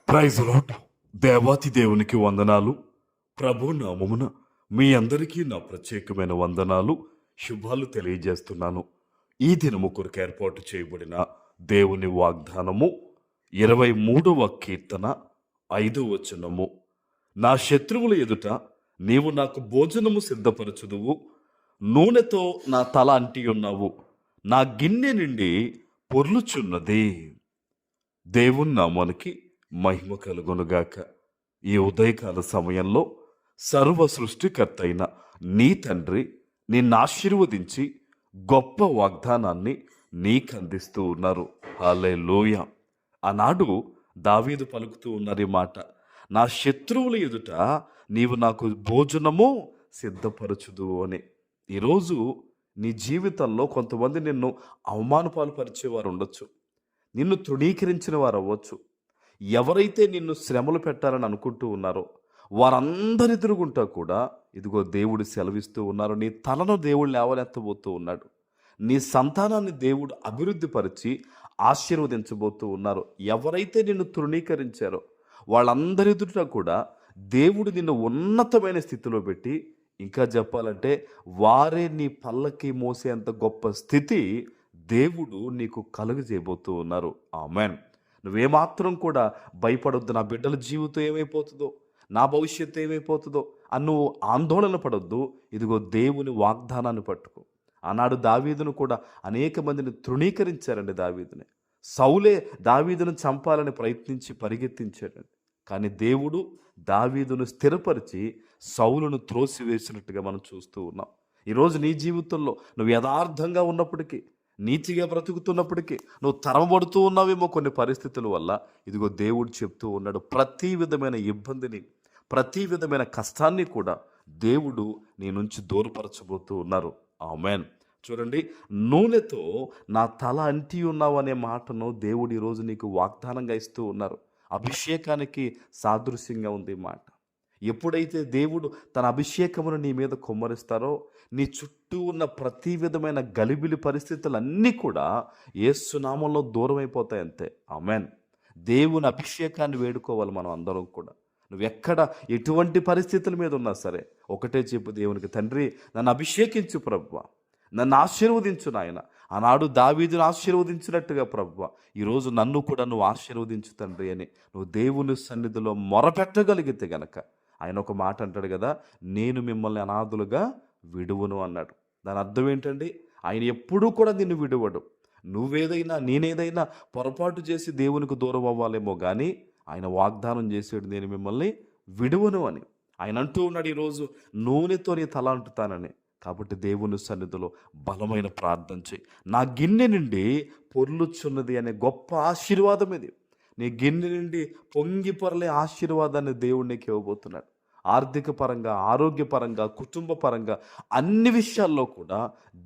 Praise lord. దేవాతి దేవునికి వందనాలు. ప్రభు నామమున మీ అందరికీ నా ప్రత్యేకమైన వందనాలు, శుభాలు తెలియజేస్తున్నాను. ఈ దినము కొరకు ఏర్పాటు చేయబడిన దేవుని వాగ్దానము 23వ కీర్తన 5వ వచనము. నా శత్రువుల ఎదుట నీవు నాకు భోజనము సిద్ధపరచుదువు, నూనెతో నా తల అంటి ఉన్నావు, నా గిన్నె నిండి పొర్లుచున్నది. దేవుని నామానికి మహిమ కలుగునుగాక. ఈ ఉదయకాల సమయంలో సర్వ సృష్టికర్త అయిన నీ తండ్రి నిన్ను ఆశీర్వదించి గొప్ప వాగ్దానాన్ని నీకు అందిస్తూ ఉన్నారు. హల్లెలూయా. ఆనాడు దావీదు పలుకుతూ ఉన్నారు ఈ మాట, నా శత్రువుల ఎదుట నీవు నాకు భోజనము సిద్ధపరచుదు అని. ఈరోజు నీ జీవితంలో కొంతమంది నిన్ను అవమానపాలు పరిచేవారు ఉండొచ్చు, నిన్ను తృణీకరించిన వారు అవ్వచ్చు. ఎవరైతే నిన్ను శ్రమలు పెట్టాలని అనుకుంటూ ఉన్నారో వారందరి ఎదురుగుంటా కూడా ఇదిగో దేవుడు సెలవిస్తూ ఉన్నారు, నీ తలను దేవుడు లేవనెత్తబోతూ ఉన్నాడు, నీ సంతానాన్ని దేవుడు అభివృద్ధి పరిచి ఆశీర్వదించబోతూ ఉన్నారు. ఎవరైతే నిన్ను తృణీకరించారో వాళ్ళందరి ఎదుట కూడా దేవుడు నిన్ను ఉన్నతమైన స్థితిలో పెట్టి, ఇంకా చెప్పాలంటే వారే నీ పల్లకి మోసేంత గొప్ప స్థితి దేవుడు నీకు కలుగజేయబోతూ ఉన్నారు. ఆమెన్. నువ్వేమాత్రం కూడా భయపడొద్దు. నా బిడ్డల జీవితం ఏమైపోతుందో, నా భవిష్యత్తు ఏమైపోతుందో అని నువ్వు ఆందోళన పడొద్దు. ఇదిగో దేవుని వాగ్దానాన్ని పట్టుకో. ఆనాడు దావీదును కూడా అనేక మందిని తృణీకరించారండి. సౌలే దావీదును చంపాలని ప్రయత్నించి పరిగెత్తించాడండి. కానీ దేవుడు దావీదును స్థిరపరిచి సౌలును త్రోసివేసినట్టుగా మనం చూస్తూ ఉన్నాం. ఈరోజు నీ జీవితంలో నువ్వు యథార్థంగా ఉన్నప్పటికీ, నీతిగా బ్రతుకుతున్నప్పటికీ, నువ్వు తరమబడుతూ ఉన్నావేమో కొన్ని పరిస్థితుల వల్ల, ఇదిగో దేవుడు చెప్తూ ఉన్నాడు, ప్రతి విధమైన ఇబ్బందిని, ప్రతి విధమైన కష్టాన్ని కూడా దేవుడు నీ నుంచి దూరపరచబోతూ ఉన్నారు. ఆమెన్. చూడండి, నూనెతో నా తల అంటి ఉన్నావు అనే మాటను దేవుడు ఈరోజు నీకు వాగ్దానంగా ఇస్తూ ఉన్నారు. అభిషేకానికి సాదృశ్యంగా ఉంది ఈ మాట. ఎప్పుడైతే దేవుడు తన అభిషేకమును నీ మీద కుమ్మరిస్తారో, నీ చుట్టూ ఉన్న ప్రతి విధమైన గలిబిలి పరిస్థితులన్నీ కూడా యేసు నామంలో దూరం అయిపోతాయి, అంతే. ఆమెన్. దేవుని అభిషేకాన్ని వేడుకోవాలి మనం అందరం కూడా. నువ్వు ఎక్కడ ఎటువంటి పరిస్థితుల మీద ఉన్నా సరే ఒకటే చెప్పు దేవునికి, తండ్రి నన్ను అభిషేకించు ప్రభువా, నన్ను ఆశీర్వదించు నాయన. ఆనాడు దావీదును ఆశీర్వదించినట్టుగా ప్రభువా ఈరోజు నన్ను కూడా నువ్వు ఆశీర్వదించు తండ్రి అని నువ్వు దేవుని సన్నిధిలో మొరపెట్టగలిగితే గనక ఆయన ఒక మాట అంటాడు కదా, నేను మిమ్మల్ని అనాథులుగా విడువను అన్నాడు. దాని అర్థం ఏంటండి? ఆయన ఎప్పుడూ కూడా నిన్ను విడువడు. నేనేదైనా పొరపాటు చేసి దేవునికి దూరం అవ్వాలేమో కానీ ఆయన వాగ్దానం చేసాడు, నేను మిమ్మల్ని విడువను అని. ఆయన అంటూ ఉన్నాడు ఈరోజు, నూనెతో నీ తల అంటుతానని. కాబట్టి దేవుని సన్నిధిలో బలమైన ప్రార్థన చేయి. నా గిన్నె నుండి పొర్లుచున్నది అనే గొప్ప ఆశీర్వాదం ఇది. నీ గిన్నె నుండి పొంగి పొరలే ఆశీర్వాదాన్ని దేవుడు నీకు ఇవ్వబోతున్నాడు. ఆర్థిక పరంగా, ఆరోగ్యపరంగా, కుటుంబ పరంగా అన్ని విషయాల్లో కూడా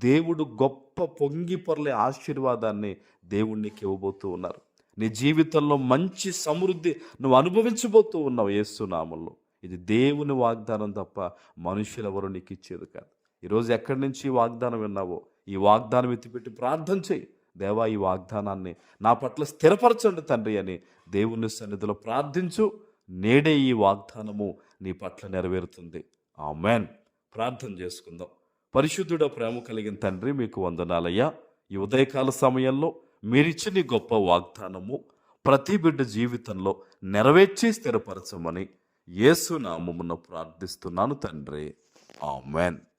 దేవుడు గొప్ప పొంగి పొరలే ఆశీర్వాదాన్ని దేవుడు నీకు ఇవ్వబోతూ ఉన్నారు. నీ జీవితంలో మంచి సమృద్ధి నువ్వు అనుభవించబోతూ ఉన్నావు యేసు నామములో. ఇది దేవుని వాగ్దానం తప్ప మనుషులెవరూ నీకు ఇచ్చేది కాదు. ఈరోజు ఎక్కడి నుంచి ఈ వాగ్దానం విన్నావో ఈ వాగ్దానం ఎత్తిపెట్టి ప్రార్థన చేయి. దేవా, ఈ వాగ్దానాన్ని నా పట్ల స్థిరపరచండి తండ్రి అని దేవుని సన్నిధిలో ప్రార్థించు. నేడే ఈ వాగ్దానము నీ పట్ల నెరవేరుతుంది. ఆమెన్. ప్రార్థన చేసుకుందాం. పరిశుద్ధుడ, ప్రేమ కలిగిన తండ్రి, మీకు వందనాలయ్యా. ఈ ఉదయకాల సమయంలో మీరిచ్చిన గొప్ప వాగ్దానము ప్రతి బిడ్డ జీవితంలో నెరవేర్చి స్థిరపరచమని యేసు నామమున ప్రార్థిస్తున్నాను తండ్రి. ఆమెన్.